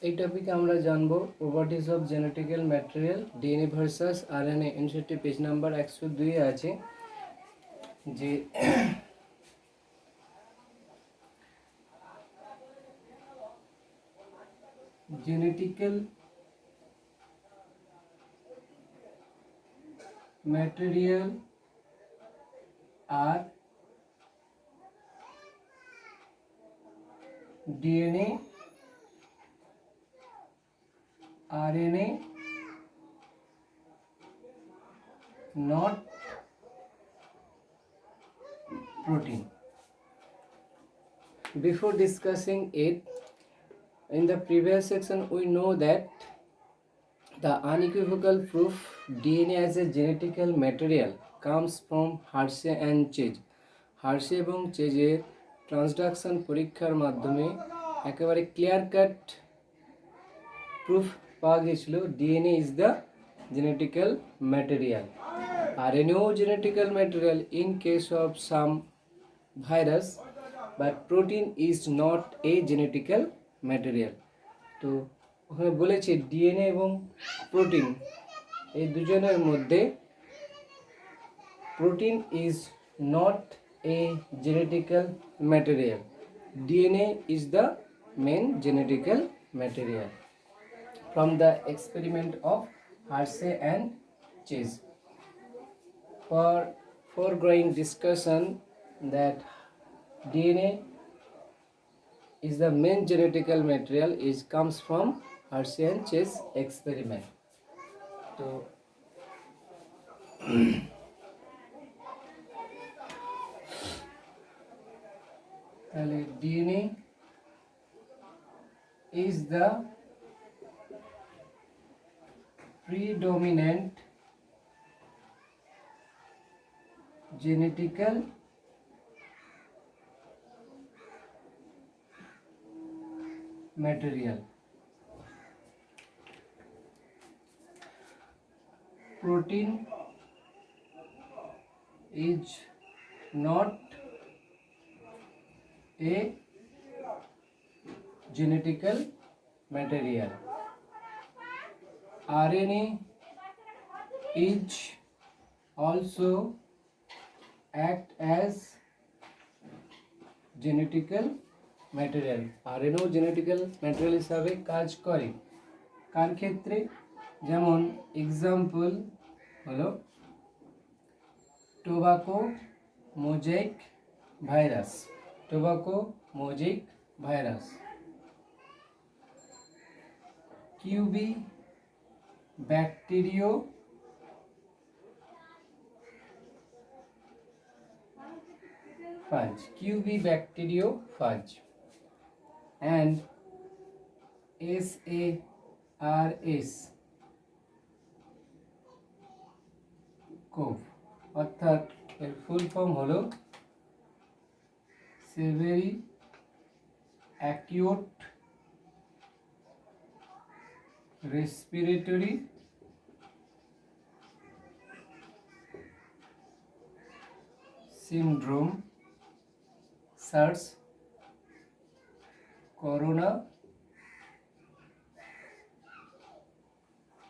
এই টপিকে আমরা জানবো properties of genetical material DNA versus RNA. NCERT page number 102 আছে যে জেনেটিক্যাল ম্যাটেরিয়াল আর DNA RNA not protein. Before discussing it, in the previous section we know that the unequivocal proof DNA as a genetical material comes from Hershey and Chase. Hershey এবং চেজের transduction পরীক্ষার মাধ্যমে একেবারে clear cut proof পাওয়া গিয়েছিল DNA is the genetical material. RNA genetical material in case of some virus, but protein is not a genetical material. তো ওখানে বলেছে DNA এবং প্রোটিন এই দুজনের মধ্যে protein is not a genetical material, DNA is the main genetical material from the experiment of Hershey and Chase. For foregoing discussion that DNA is the main genetical material is comes from Hershey and Chase experiment. So DNA is the predominant genetical material. Protein is not a genetical material. RNA is also act as genetical material. RNA genetical material হিসাবে কাজ করে কার ক্ষেত্রে? যেমন example হলো tobacco mosaic virus, tobacco mosaic virus, Q B bacteriophage and SARS CoV, অর্থাৎ এর full form হলো severe acute respiratory syndrome SARS corona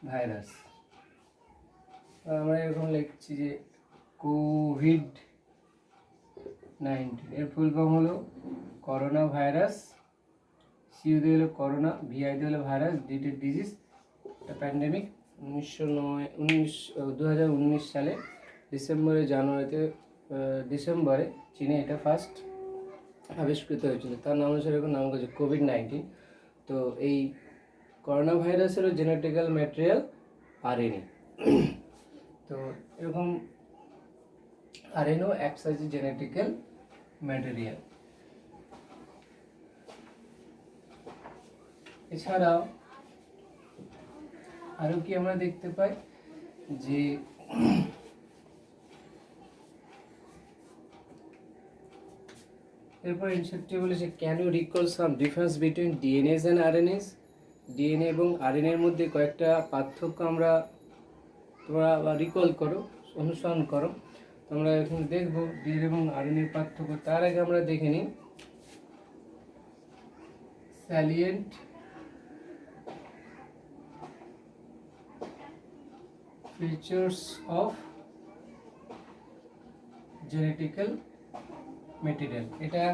virus. আমরা এরকম লিখছি যে কোভিড-19 এর ফুল ফর্ম হলো করোনা ভাইরাস, সিউতে হলো করোনা, ভিআইতে হলো ভাইরাস, ডিতে ডিজিজ। এটা প্যান্ডেমিক 2019 সালে ডিসেম্বরে চীনে এটা ফার্স্ট আবিষ্কৃত হয়েছিল। তার নাম অনুসারে এখন নাম হচ্ছে কোভিড-19। তো এই করোনা ভাইরাসেরও জেনেটিক্যাল ম্যাটেরিয়াল RNA। তো এরকম RNA acts as a genetical material. এছাড়াও আরও কি আমরা দেখতে পাই যে এরপর ইনসেপ্টে বলেছে can you recall some difference between DNAs and RNAs. DNA এবং আরএনএর মধ্যে কয়েকটা পার্থক্য আমরা তোমরা রিকল করো, অনুসরণ করো। আমরা এখন দেখব ডিএনএ এবং আরএনএর পার্থক্য। তার আগে আমরা দেখে নিই salient features of genetical material. এটা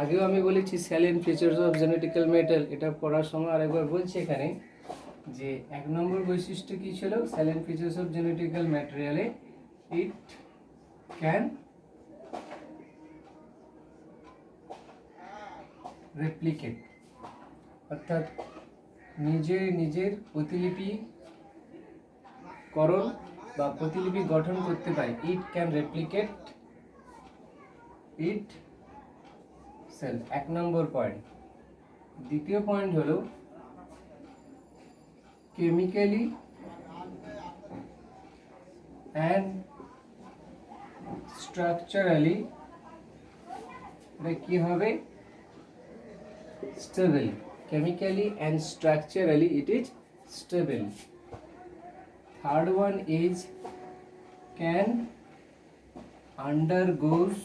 আগেও আমি বলেছি salient features of genetical material, এটা পড়ার সময় আরেকবার বলছি এখানে যে 1 নম্বর বৈশিষ্ট্য কি ছিল স্যালিয়েন্ট ফিচার্স অফ জেনেটিক্যাল ম্যাটেরিয়ালে, ইট ক্যান রেপ্লিকেট, অর্থাৎ নিজের প্রতিলিপিকরণ বা প্রতিলিপি গঠন করতে পারে। It can replicate itself, 1 নম্বর পয়েন্ট। দ্বিতীয় পয়েন্ট হলো কেমিক্যালি অ্যান্ড স্ট্রাকচারালি এটা কি হবে, stable. Chemically and structurally it is stable. Third one is can undergoes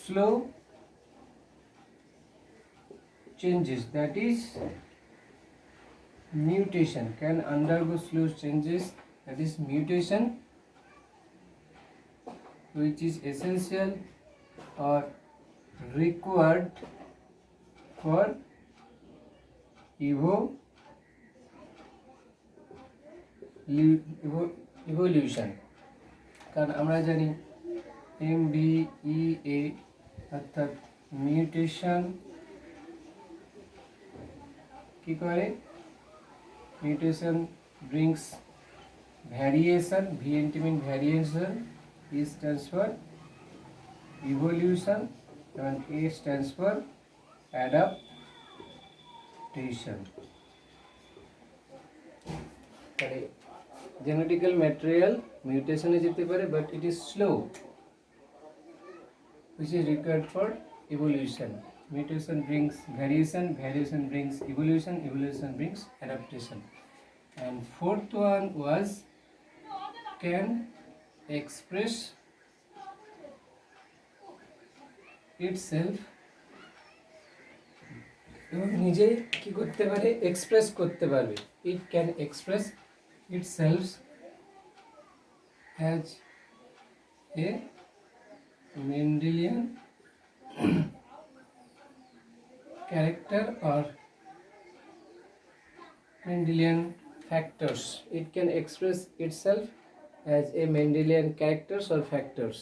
slow changes, that is mutation, can undergo slow changes, that is mutation, which is essential or required for evolution। কারণ আমরা জানি MBEA অর্থাৎ mutation কি করে, mutation brings variation, VNT mean variation, E stands for evolution and A stands for adaptation। তাহলে genetical material মিউটেশনে যেতে পারে but it is slow, which is required for evolution. Mutation brings variation, variation brings evolution, evolution brings adaptation. And fourth one was can express itself, এবং নিজে কি করতে পারে, express করতে পারবে। It can express itself as a Mendelian character or Mendelian factors. It can express itself as a Mendelian characters or factors.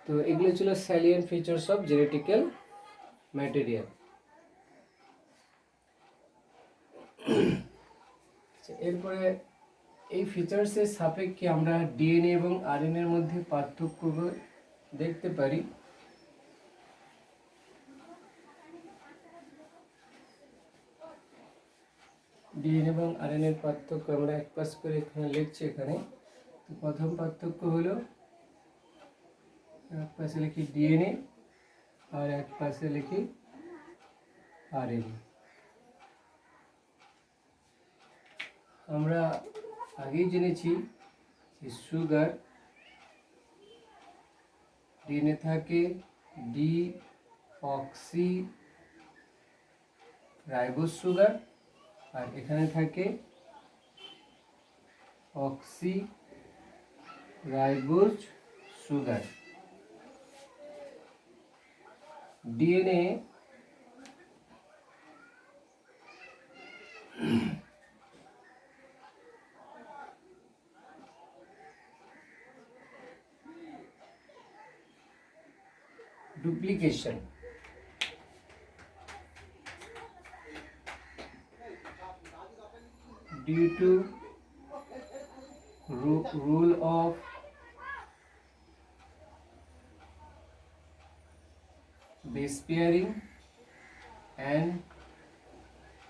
তো এগুলো ছিল salient features of genetical material। এরপরে এই ফিচার্সের সাপেক্ষে আমরা ডিএনএ এবং আরএনএ এর মধ্যে পার্থক্য দেখতে পারি। ডিএনএ এবং আরএনএ এর পার্থক্য আমরা এক পাশ করে এখানে লিখছি। এখানে তো প্রথম পার্থক্য হলো এক পাশে লিখি ডিএনএ আর এক পাশে লিখি আরএনএ। আমরা আগেই জেনেছি যে সুগার ডিএনএ থাকে ডিঅক্সি রাইবোজ সুগার, আর এখানে থাকে oxy ribose sugar. DNA duplication, due to rule of base pairing and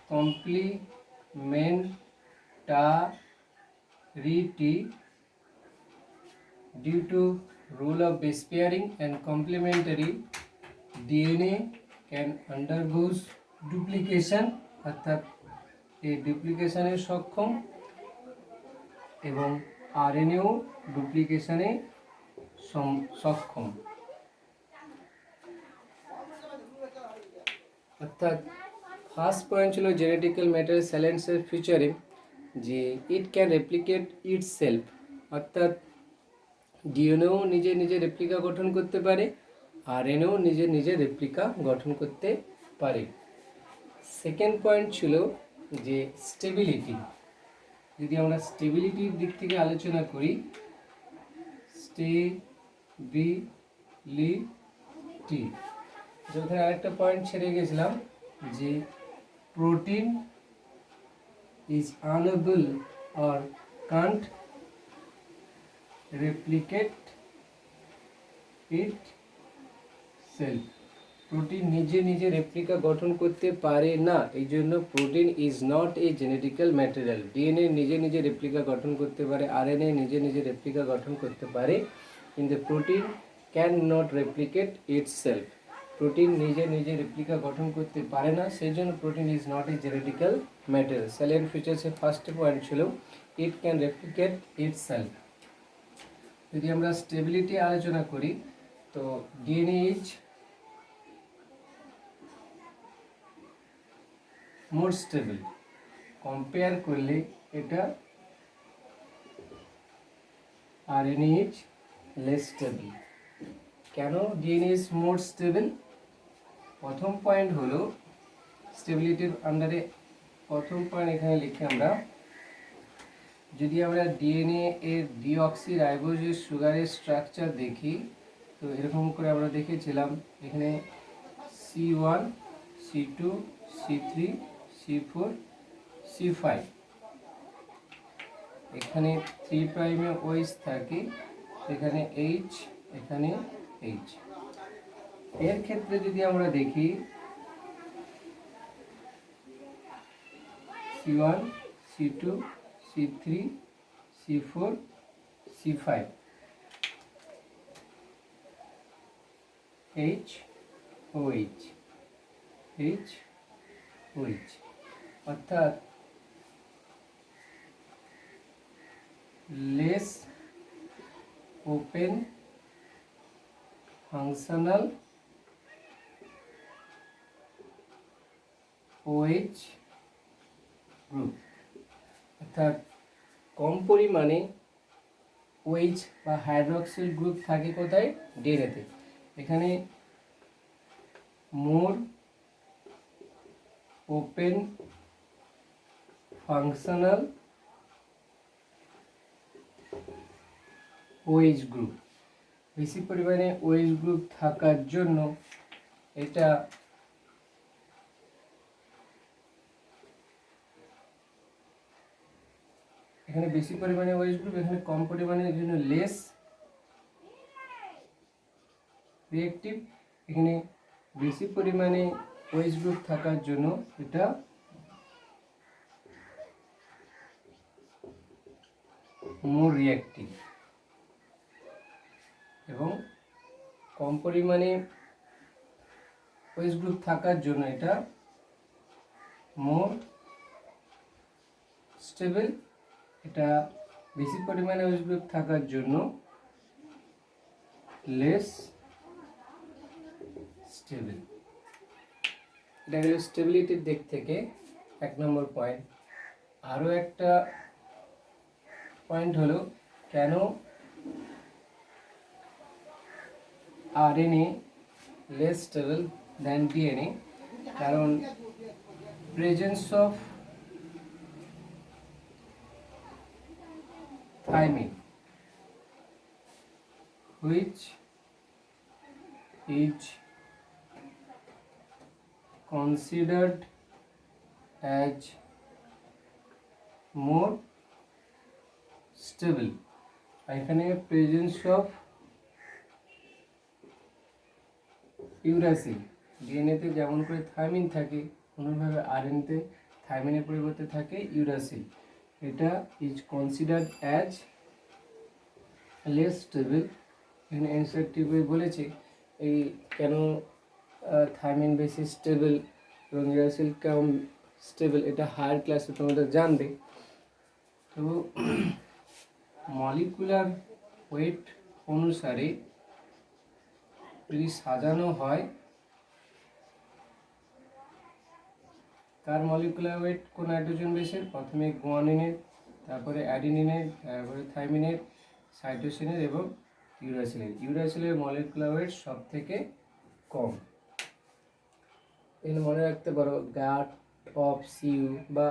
complementarity, due to rule of base pairing and complementary, DNA can undergoes duplication, অর্থাৎ এই ডুপ্লিকেশনে সক্ষম, এবং আরএনএও ডুপ্লিকেশনে সক্ষম। অর্থাৎ ফার্স্ট পয়েন্ট ছিল জেনেটিক্যাল ম্যাটেরিয়াল স্যালেন্সের ফিচারিং, যে ইট ক্যান রেপ্লিকেট ইটস সেলফ, অর্থাৎ ডিএনএও নিজে নিজে রেপ্লিকা গঠন করতে পারে, আরএনএও নিজে নিজে রেপ্লিকা গঠন করতে পারে। সেকেন্ড পয়েন্ট ছিল যে স্টেবিলিটি। যদি আমরা স্টেবিলিটির দিক থেকে আলোচনা করি, স্টেবিলিটি, যেখানে আরেকটা পয়েন্ট ছেড়ে গেছিলাম যে protein is unable or can't replicate itself, protein নিজে নিজে রেপ্লিকা গঠন করতে পারে না, এই জন্য protein is not a genetical material. DNA নিজে নিজে রেপ্লিকা গঠন করতে পারে, আরএনএ নিজে নিজে রেপ্লিকা গঠন করতে পারে, কিন্তু protein can not replicate itself. Protein নিজে নিজে রেপ্লিকা গঠন করতে পারে না, সেই জন্য protein is not a genetical material. Salient ফিচার্সের ফার্স্ট পয়েন্ট ছিল ইট ক্যান রেপ্লিকেট ইটসেলফ। যদি আমরা স্টেবিলিটি আলোচনা করি, তো DNA is more stable, compare করলে এটা আরএনএ ইজ লেস স্টেবল। কেন ডিএনএ ইজ মোর স্টেবল? প্রথম পয়েন্ট হলো স্টেবিলিটির আন্ডারে প্রথম পয়েন্ট এখানে লিখে আমরা, যদি আমরা ডিএনএ এর ডিঅক্সি রাইবোজের সুগারের স্ট্রাকচার দেখি, তো এরকম করে আমরা দেখেছিলাম এখানে C1, C2, C3, C4, C5, এখানে 3 প্রাইমে ওএইচ থাকে, এখানে H, এখানে H। এর ক্ষেত্রে যদি আমরা দেখি C1, C2, C3, C4, C5, H, OH, H, OH, অর্থাৎ less open functional OH group, অর্থাৎ কম পরিমাণে OH বা হাইড্রক্সিল গ্রুপ থাকে কোথায়? ডিএনএতে। এখানে more open functional OH group, বেশি পরিমাণে OH গ্রুপ থাকার জন্য এটা এখানে বেশি পরিমাণে OH গ্রুপ, এখানে কম পরিমাণের জন্য লেস রিঅ্যাক্টিভ, এখানে বেশি পরিমাণে OH গ্রুপ থাকার জন্য এটা মোর রিঅ্যাক্টিভ, এবং কম পরিমাণে OH গ্রুপ থাকার জন্য এটা মোর স্টেবল, এটা বেশি পরিমাণে OH গ্রুপ থাকার জন্য লেস স্টেবল। এটা হলো স্টেবিলিটির দিক থেকে 1 নম্বর পয়েন্ট। আরও একটা পয়েন্ট হলো কেন RNA less stable than DNA, কারণ presence of thymine, which is considered as more stable, এখানে প্রেজেন্স অফ ইউরাসিল, ডিএনএতে যেমন করে থাইমিন থাকে অনুরূপভাবে আরএনএতে থাইমিনের পরিবর্তে থাকে ইউরাসিল, এটা is considered as less stable. এখানে অ্যান্সারটি বলেছে এই কেন থাইমিন বেশি স্টেবল এবং ইউরাসিল কম স্টেবল, এটা হায়ার ক্লাসে তোমাদের জানবে। তো মলিকুলার ওয়েট অনুসারে যদি সাজানো হয় কার মলিকুলার ওয়েট কোন নাইট্রোজেন বেসের? প্রথমে গুয়ানিনের, তারপরে অ্যাডিনিনের, তারপরে থাইমিনের, সাইটোসিনের এবং ইউরাসিলের। ইউরাসিলের মলিকুলার ওয়েট সব থেকে কম। এখানে মনে রাখতে পারো গাট অফ সিইউ বা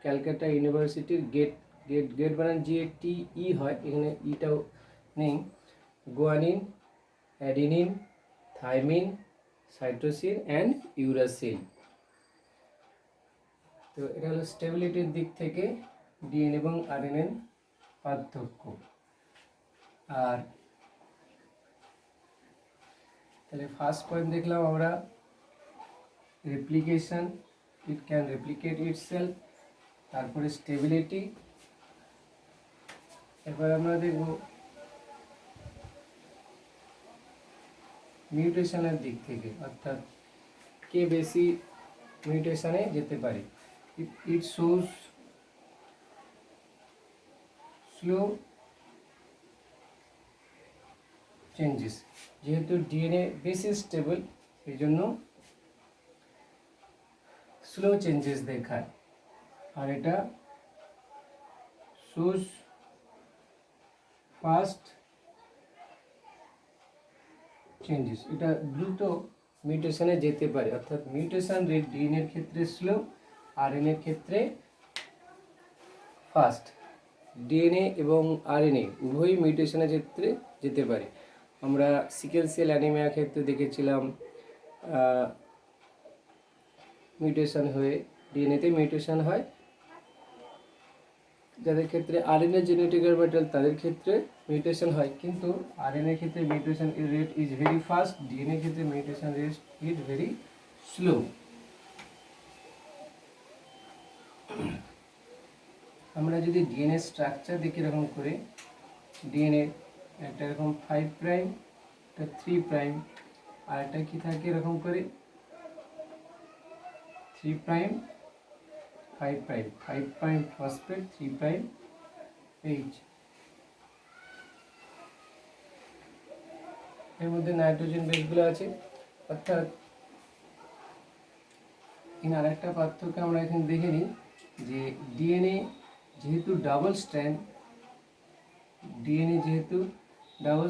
ক্যালকাটা ইউনিভার্সিটির গেট, গেট গেট বানান GATE হয়, এখানে ইটাও নেই। Guanine, adenine, thymine, cytosine and uracil. তো এটা হলো স্টেবিলিটির দিক থেকে ডিএনএ এবং আরএনএর পার্থক্য। আর তাহলে ফার্স্ট পয়েন্ট দেখলাম আমরা replication, it can replicate itself, তারপরে স্টেবিলিটি। এরপর আমরা দেখব মিউটেশনের দিক থেকে, অর্থাৎ কে বেশি মিউটেশনে যেতে পারে। ইট শোজ স্লো চেঞ্জেস, যেহেতু ডিএনএ বেশি স্টেবল এই জন্য স্লো চেঞ্জেস দেখায়। আর এটা শোজ ফাস্ট চেঞ্জেস, এটা দ্রুত মিউটেশনে যেতে পারে। অর্থাৎ মিউটেশন রেট ডিএনএ এর ক্ষেত্রে স্লো, আরএনএ এর ক্ষেত্রে ফাস্ট। ডিএনএ এবং আরএনএ উভয়ই মিউটেশনের ক্ষেত্রে যেতে পারে। আমরা সিকেল সেল অ্যানিমিয়া ক্ষেত্রে দেখেছিলাম মিউটেশন হয়ে ডিএনএতে মিউটেশন হয়। যাদের ক্ষেত্রে আরএনএ জেনেটিক্যাল ম্যাটেরিয়াল তাদের ক্ষেত্রে মিউটেশন হয়, কিন্তু আরএনএ ক্ষেত্রে mutation rate is very fast, DNA ক্ষেত্রে mutation rate is very slow. আমরা যদি ডিএনএ স্ট্রাকচার দেখি এরকম করে, ডিএনএ একটা এরকম 5 প্রাইম, একটা 3 প্রাইম, আর একটা কি থাকে এরকম করে 3 prime 5 prime, 5 prime phosphate, 3 prime H. এর মধ্যে নাইট্রোজেন বেসগুলো আছে। অর্থাৎ এখানে আরেকটা পার্থক্য আমরা এখানে দেখে নিই যে ডিএনএ যেহেতু ডাবল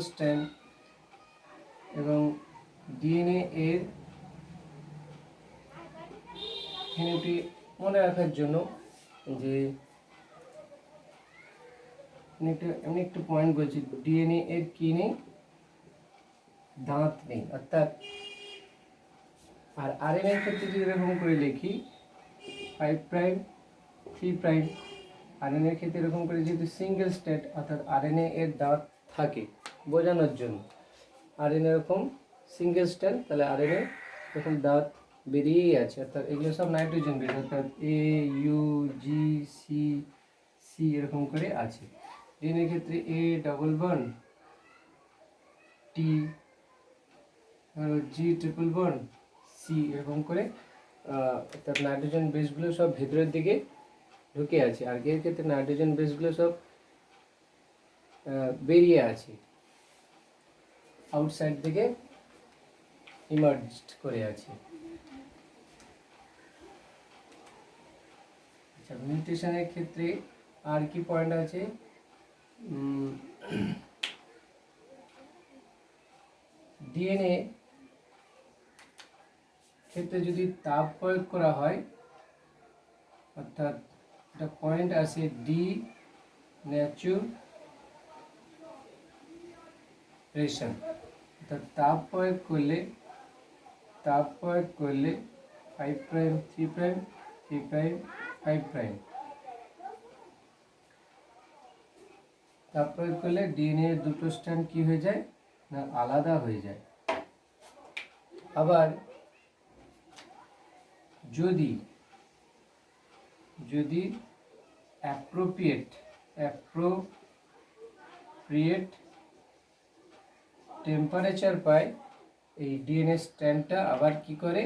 স্ট্র্যান্ড, এবং ডিএনএ এর এখানে মনে রাখার জন্য যে আমি একটু পয়েন্ট বলছি, ডিএনএ এর কি নেই? দাঁত নেই। অর্থাৎ আর আরএনএ এর ক্ষেত্রে যদি এরকম করে লিখি 5 প্রাইম 3 প্রাইম, আরএনএ এর ক্ষেত্রে এরকম করে যেহেতু সিঙ্গেল স্ট্যান্ড, অর্থাৎ আরএনএ এর দাঁত থাকে বোঝানোর জন্য। আরএনএ এরকম সিঙ্গেল স্ট্যান্ড, তাহলে আরএনএ এরকম দাঁত বেরিয়েই আছে। অর্থাৎ এগুলো সব নাইট্রোজেন বেস, অর্থাৎ AUGCC এরকম করে আছে। ডিএনএ ক্ষেত্রে A double bond, T, G triple bond, C এরকম করে, অর্থাৎ নাইট্রোজেন বেসগুলো সব ভেতরের দিকে ঢুকে আছে। আর এর ক্ষেত্রে নাইট্রোজেন বেসগুলো সব বেরিয়ে আছে, আউটসাইড দিকে ইমার্জড করে আছে। আচ্ছা, মিউটেশনের ক্ষেত্রে আর কি পয়েন্ট আছে? ডিএনএ ক্ষেত্রে যদি তাপ প্রয়োগ করা হয়, অর্থাৎ একটা পয়েন্ট আছে ডিন্যাচুরেশন, অর্থাৎ তাপ প্রয়োগ করলে 5 প্রাইম 3 প্রাইম 3 প্রাইম 5 প্রাইম, তাপ প্রয়োগ করলে ডিএনএ এর দুটো স্ট্র্যান্ড কি হয়ে যায় না আলাদা হয়ে যায়। আবার যদি অ্যাপ্রোপ্রিয়েট টেম্পারেচার পায়, এই ডিএনএ স্ট্র্যান্ডটা আবার কি করে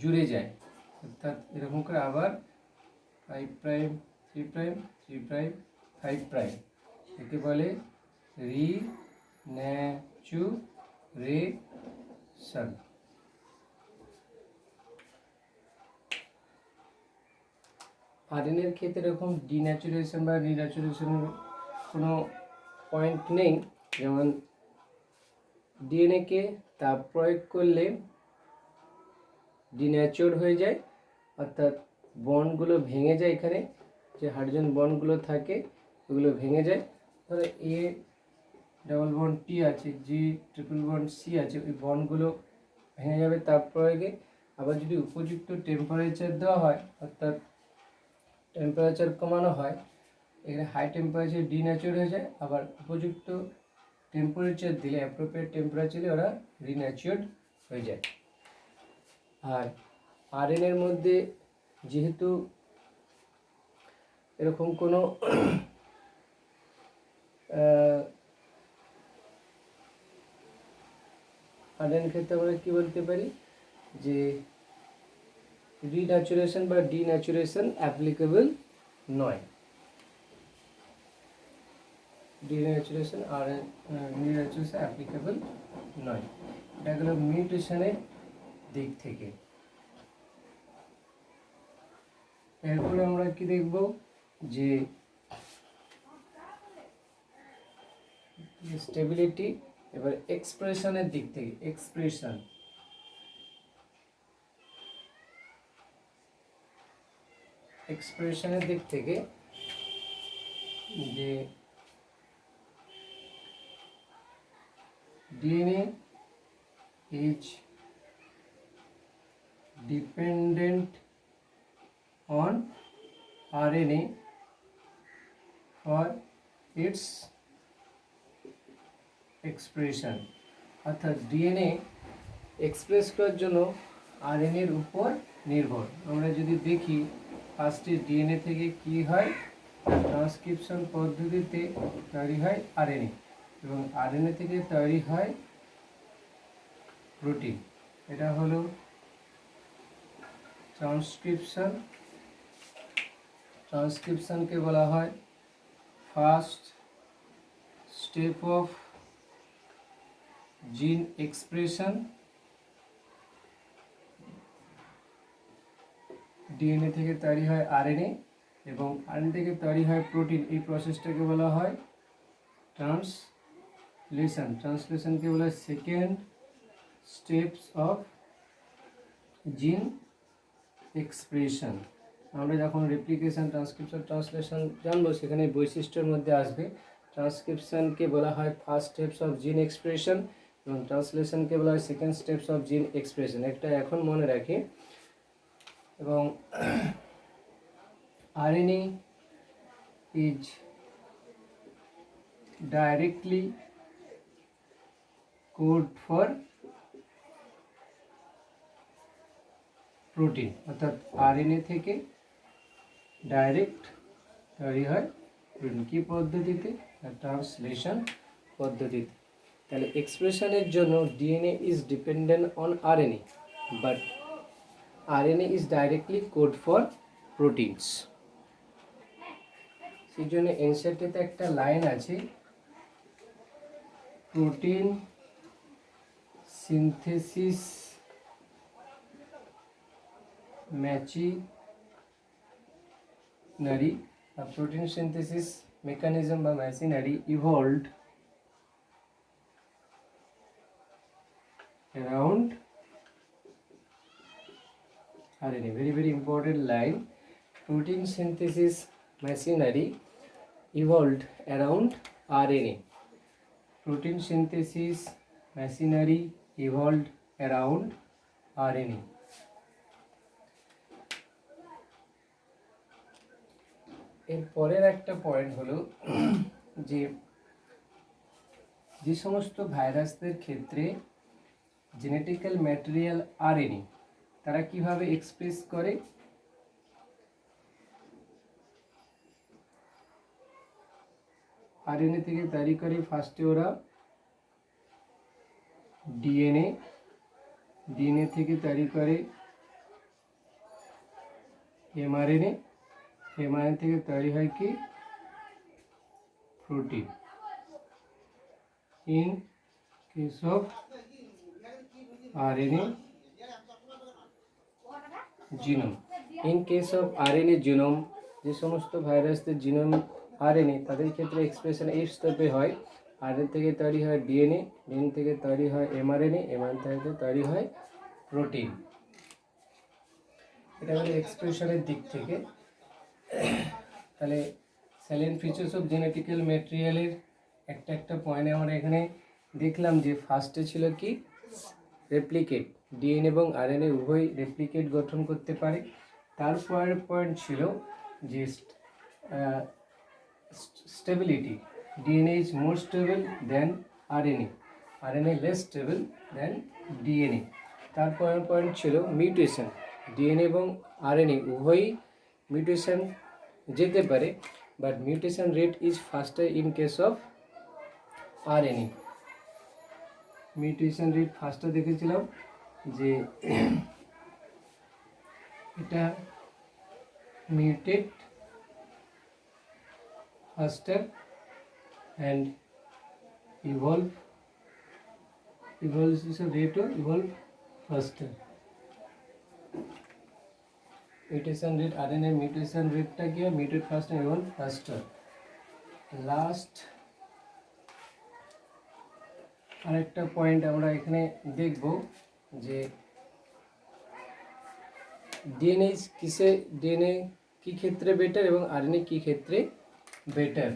জুড়ে যায়। অর্থাৎ এরকম করে আবার 5 প্রাইম 3 প্রাইম 3 প্রাইম 5 প্রাইম, একে বলে রিন্যাচুরেশন। আরএনএর ক্ষেত্রে এরকম ডিন্যাচুরেশন বা রিন্যাচুরেশনের কোনো পয়েন্ট নেই। যেমন ডিএনএকে তাপ প্রয়োগ করলে ডিন্যাচুর হয়ে যায়, অর্থাৎ বন্ডগুলো ভেঙে যায়। এখানে যে হাইড্রোজেন বন্ডগুলো থাকে ওগুলো ভেঙে যায়। ধরো এ ডাবল বন্ড টি আছে, জি ট্রিপল বন্ড সি আছে, ওই বন্ডগুলো ভেঙে যাবে তাপ প্রয়োগে। আবার যদি উপযুক্ত টেম্পারেচার দেওয়া হয়, অর্থাৎ টেম্পারেচার কমানো হয়, এখানে হাই টেম্পারেচার ডিন্যাচুর হয়ে যায়। আবার উপযুক্ত টেম্পারেচার দিলে, অ্যাপ্রোপ্রিয়েট টেম্পারেচারে ওরা রিন্যাচুরড হয়ে যায়। আর আরএনএর মধ্যে যেহেতু এরকম কোনো আরএনএর ক্ষেত্রে আমরা কি বলতে পারি যে রিন্যাচুরেশন বা ডিন্যাচুরেশন অ্যাপ্লিকেবল নয়। ডিন্যাচুরেশন আর রিন্যাচুরেশন অ্যাপ্লিকেবল নয়। এটা হলো মিউটেশনের দিক থেকে। এরপরে আমরা কি দেখব যে স্টেবিলিটি। এবার এক্সপ্রেশনের দিক থেকে, এক্সপ্রেশনের দিক থেকে যে DNA is dependent on RNA for its expression, অর্থাৎ ডিএনএ এক্সপ্রেস করার জন্য আরএনএ এর উপর নির্ভর। আমরা যদি দেখি ফার্স্টে ডিএনএ থেকে কি হয়, ট্রান্সক্রিপশন পদ্ধতিতে তৈরি হয় আরএনএ, এবং আরএনএ থেকে তৈরি হয় প্রোটিন। এটা হলো ট্রান্সক্রিপশন। ট্রান্সক্রিপশনকে বলা হয় ফার্স্ট স্টেপ অফ জিন এক্সপ্রেশন। ডিএনএ থেকে তৈরি হয় আরএনএ এবং আরএনএ থেকে তৈরি হয় প্রোটিন। এই প্রসেসটাকে বলা হয় ট্রান্সলেশন। ট্রান্সলেশনকে বলা হয় সেকেন্ড স্টেপস অফ জিন এক্সপ্রেশন। আমরা যখন রেপ্লিকেশন, ট্রান্সক্রিপশন, ট্রান্সলেশন জানবো, সেখানে বৈশিষ্ট্যের মধ্যে আসবে। ট্রান্সক্রিপশনকে বলা হয় ফার্স্ট স্টেপস অফ জিন এক্সপ্রেশন এবং ট্রান্সলেশনকে বলা হয় সেকেন্ড স্টেপস অফ জিন এক্সপ্রেশন। একটা এখন মনে রাখি। এবং RNA is directly code for protein, অর্থাৎ আরএনএ থেকে ডাইরেক্ট তৈরি হয় প্রোটিন। কি পদ্ধতিতে? ট্রান্সলেশন পদ্ধতিতে। তাহলে এক্সপ্রেশনের জন্য DNA is dependent on RNA, but RNA is directly code for proteins. সেই জন্য এনসিইআরটিতে একটা লাইন আছে, protein synthesis machinery, a protein synthesis mechanism by machinery evolved around RNA. Very important line. Protein synthesis machinery evolved around RNA. Protein synthesis machinery evolved around RNA. এর পরের একটা point হলো যে সমস্ত ভাইরাসদের ক্ষেত্রে জেনেটিক্যাল ম্যাটেরিয়াল আরএনএ, তারা কিভাবে express করে। আরএনএ থেকে তৈরি করে ফার্স্টে ওরা ডিএনএ, ডিএনএ থেকে তৈরি করে এমআরএনএ, এমআরএনএ থেকে তৈরি হয় কি protein. In case of RNA genome, in case of RNA genome, যে সমস্ত ভাইরাসদের জিনোম আরএনএ তাদের ক্ষেত্রে এক্সপ্রেশন এই স্টেপে হয়। আরএনএ থেকে তৈরি হয় ডিএনএ, ডিএনএ থেকে তৈরি হয় এমআরএনএ, এমআরএনএ থেকে তৈরি হয় প্রোটিন। এটা হলো এক্সপ্রেশনের দিক থেকে। তাহলে স্যালিয়েন্ট ফিচার্স অফ জেনেটিক্যাল ম্যাটেরিয়ালের একটা একটা পয়েন্টে আমরা এখানে দেখলাম যে ফার্স্টে ছিল কি রেপ্লিকেট, ডিএনএ এবং আরএনএ উভয় রেপ্লিকেট গঠন করতে পারে। তারপরের পয়েন্ট ছিল যে stability, DNA is more stable then RNA, RNA less stable then DNA. তারপরের পয়েন্ট ছিল মিউটেশন, ডিএনএ এবং আরএনএ উভয়ই মিউটেশন যেতে পারে, but mutation rate is ফাস্টার in case of RNA. Mutation rate ফার্স্টে দেখেছিলাম যে এটা mutate faster and evolves is a way to evolve faster. Mutation rate RNA mutation rate টা কি mutate faster and evolve faster. Last আরেকটা point আমরা এখানে দেখব যে ডিএনএ কি ক্ষেত্রে বেটার এবং আরএনএ কি ক্ষেত্রে better.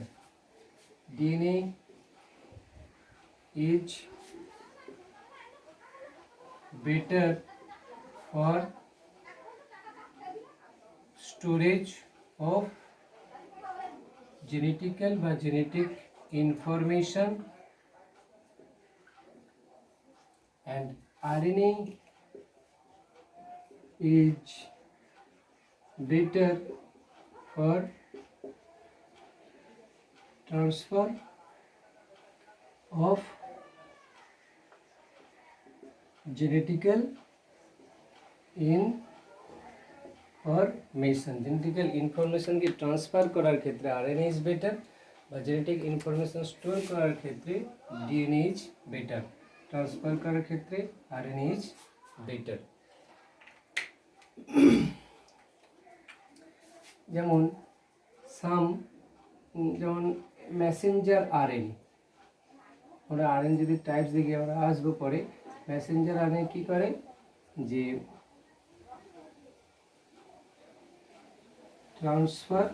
DNA is better for storage of genetic information, and RNA is better for transfer of genetical information, genetical ইনফরমেশনকে ট্রান্সফার করার ক্ষেত্রে আরএনএ ইজ বেটার, বা জেনেটিক ইনফরমেশন স্টোর করার ক্ষেত্রে ডিএনএ ইজ বেটার, ট্রান্সফার করার ক্ষেত্রে আরএনএ ইজ বেটার। যেমন messenger RNA, আমরা আরএনএ যদি টাইপস দেখি আমরা আসবো পরে। মেসেঞ্জার আরএনএ কি করে যে transfer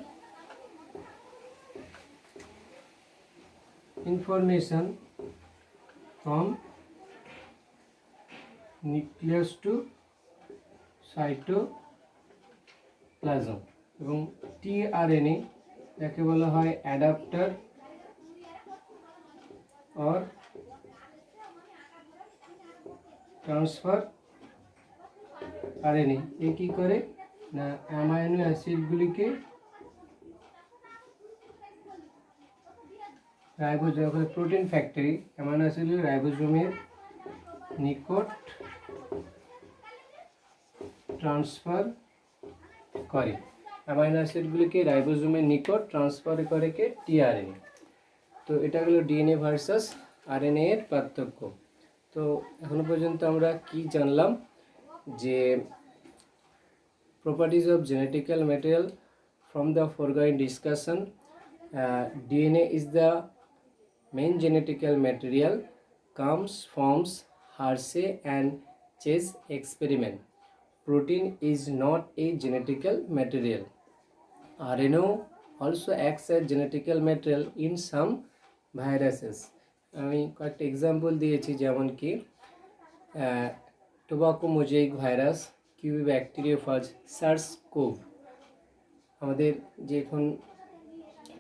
information from nucleus to cytoplasm, এবং টিআরএনএ যাকে বলা হয় অ্যাডাপ্টার और ट्रांसफर आरएनए ये की करे ना अमाइनो অ্যাসিডগুলিকে রাইবোজোম প্রোটিন ফ্যাক্টরি অ্যামাইনো অ্যাসিডগুলি রাইবোজোমের নিকট ট্রান্সফার করে, অ্যামাইনো অ্যাসিডগুলিকে রাইবোজোমের নিকট ট্রান্সফার করে কে টিআরএনএ। তো এটা হলো ডিএনএ ভার্সাস আরএনএ এর পার্থক্য। তো এখনো পর্যন্ত আমরা কি জানলাম যে properties of genetical material from the foregoing discussion, DNA is the main genetical material, comes from Hershey and Chase experiment. Protein is not a genetical material. RNA also acts as genetical material in some viruses. আমি কয়েকটা example দিয়েছি, যেমন কি tobacco mosaic virus, Q B bacteriophage, SARS CoV. আমাদের যে এখন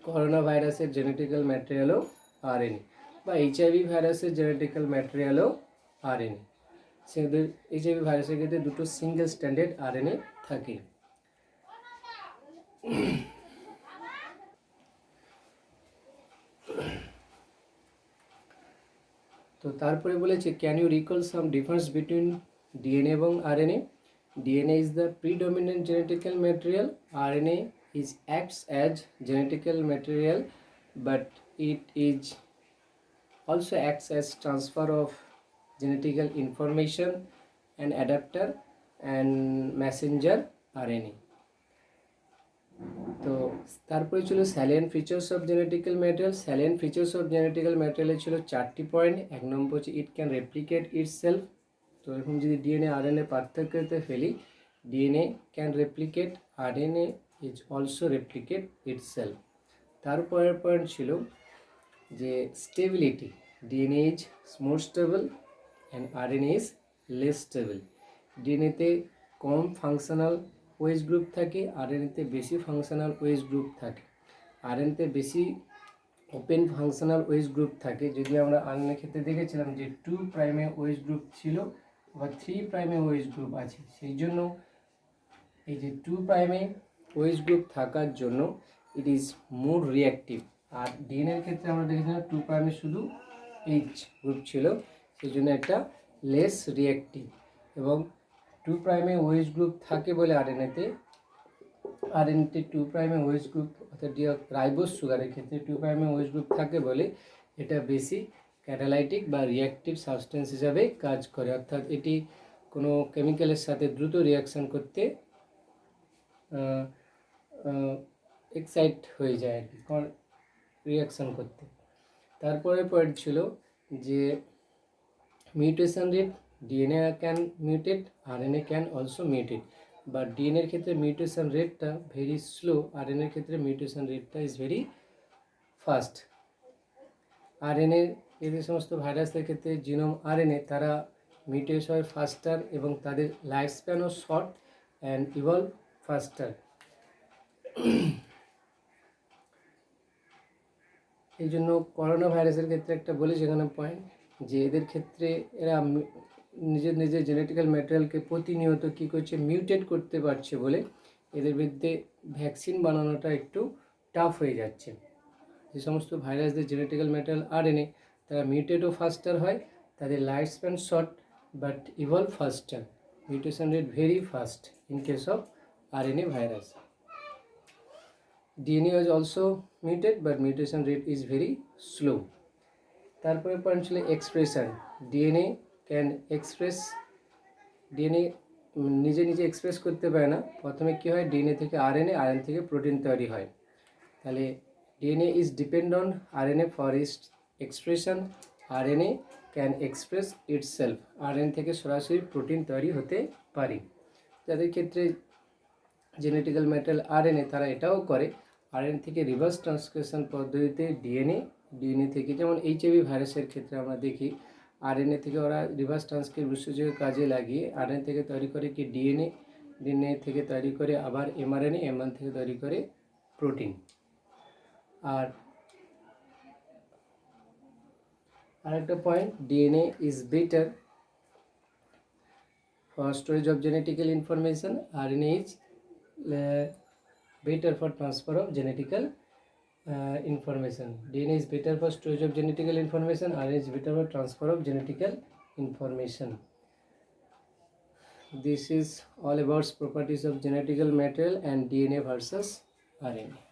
corona ভাইরাসের genetical ম্যাটেরিয়ালও আরএনএ, বা এইচআইভি ভাইরাসের জেনেটিক্যাল ম্যাটেরিয়ালও আরএনএ। সেদের এইচআইভি ভাইরাসের ক্ষেত্রে দুটো সিঙ্গেল স্ট্যান্ডার্ড আরএনএ থাকে। তো তারপরে বলেছে can you recall some difference between DNA এবং RNA. DNA is the predominant genetical material, RNA is acts as genetical material, but it is also acts as transfer of genetical information and adapter and messenger RNA. তো তারপরে ছিল salient features of genetical material. Salient features of genetical ম্যাটেরিয়ালে ছিল 4টি point. এক নম্বর হচ্ছে ইট can replicate itself. তো এরকম যদি ডিএনএ আরএনএ পার্থক্যতে ফেলি, DNA can replicate, RNA is also replicate itself. তারপরের পয়েন্ট ছিল যে stability, DNA is more stable and RNA is less stable. ডিএনএতে কম ফাংশনাল ওয়েজ গ্রুপ থাকে, আরএনএতে বেশি ফাংশনাল ওয়েজ গ্রুপ থাকে। আরএনএতে বেশি ওপেন ফাংশনাল ওয়েজ গ্রুপ থাকে। যদি আমরা আরএনএ ক্ষেত্রে দেখেছিলাম যে 2 প্রাইমে ওয়েজ গ্রুপ ছিল বা 3 প্রাইমে ওয়েজ গ্রুপ আছে, সেই জন্য এই যে 2 প্রাইমে ওয়েজ গ্রুপ থাকার জন্য ইট ইজ মোর রিঅ্যাক্টিভ। আর ডিএনএর ক্ষেত্রে আমরা দেখেছিলাম 2 প্রাইমে শুধু এইচ গ্রুপ ছিল, সেই জন্য একটা লেস রিঅ্যাক্টিভ। এবং 2 প্রাইমে ওয়েজ গ্রুপ থাকে বলে আরএনএতে 2 প্রাইমে ওয়েজ গ্রুপ, অর্থাৎ রাইবোজ সুগারের ক্ষেত্রে 2 প্রাইমে ওয়েজ গ্রুপ থাকে বলে এটা বেশি ক্যাটালাইটিক বা রিঅ্যাক্টিভ সাবস্টেন্স হিসাবে কাজ করে, অর্থাৎ এটি কোনো কেমিক্যালের সাথে দ্রুত রিয়াকশান করতে এক্সাইট হয়ে যায় আর কি, রিয়াকশান করতে। তারপরে পয়েন্ট ছিল যে mutation rate, DNA can mutate, RNA can also mutate. বা ডিএনএর ক্ষেত্রে মিউটেশন রেটটা ভেরি স্লো, আরএনএর ক্ষেত্রে মিউটেশন রেটটা ইজ ভেরি ফাস্ট। আরএনএ যে সমস্ত ভাইরাসের ক্ষেত্রে জিনোম আরএনএ তারা মিউটেট হয় ফাস্টার এবং তাদের লাইফ স্প্যানও শর্ট অ্যান্ড ইভলভ ফাস্টার। এই জন্য করোনা ভাইরাসের ক্ষেত্রে একটা বলি যেখানে পয়েন্ট, যে এদের ক্ষেত্রে এরা নিজের জেনেটিক্যাল ম্যাটেরিয়ালকে প্রতিনিয়ত কী করছে, মিউটেট করতে পারছে বলে এদের বিরুদ্ধে ভ্যাকসিন বানানোটা একটু টাফ হয়ে যাচ্ছে। যে সমস্ত ভাইরাসদের জেনেটিক্যাল ম্যাটেরিয়াল আরএনএ তারা মিউটেটও ফাস্টার হয়, তাদের life span short but evolve ফাস্টার, mutation rate very fast in case of RNA virus. DNA was also muted but mutation rate is very slow. তারপরে পয়েন্ট ছিল expression, DNA can express, DNA নিজে express করতে পারে না। প্রথমে কী হয়, DNA থেকে RNA, RNA থেকে প্রোটিন তৈরি হয়। তাহলে DNA is depend on RNA for its expression, RNA can express itself, RNA থেকে সরাসরি প্রোটিন তৈরি হতে পারে। যাদের ক্ষেত্রে জেনেটিক্যাল ম্যাটেরিয়াল আরএনএ তারা এটাও করে, আরএনএ থেকে রিভার্স ট্রান্সক্রিপশন পদ্ধতিতে ডিএনএ থেকে, যেমন এইচআইভি ভাইরাসের ক্ষেত্রে আমরা দেখি আরএনএ থেকে ওরা রিভার্স ট্রান্সক্রিপশনের কাজে লাগিয়ে আরএনএ থেকে তৈরি করে কি ডিএনএ থেকে তৈরি করে আবার এমআরএনএ থেকে তৈরি করে প্রোটিন। আর আরেকটা point, DNA is better for storage of genetical information, RNA is better for transfer of genetical information. DNA is better for storage of genetical information, RNA is better for transfer of genetical information. This is all about properties of genetical material and DNA versus RNA.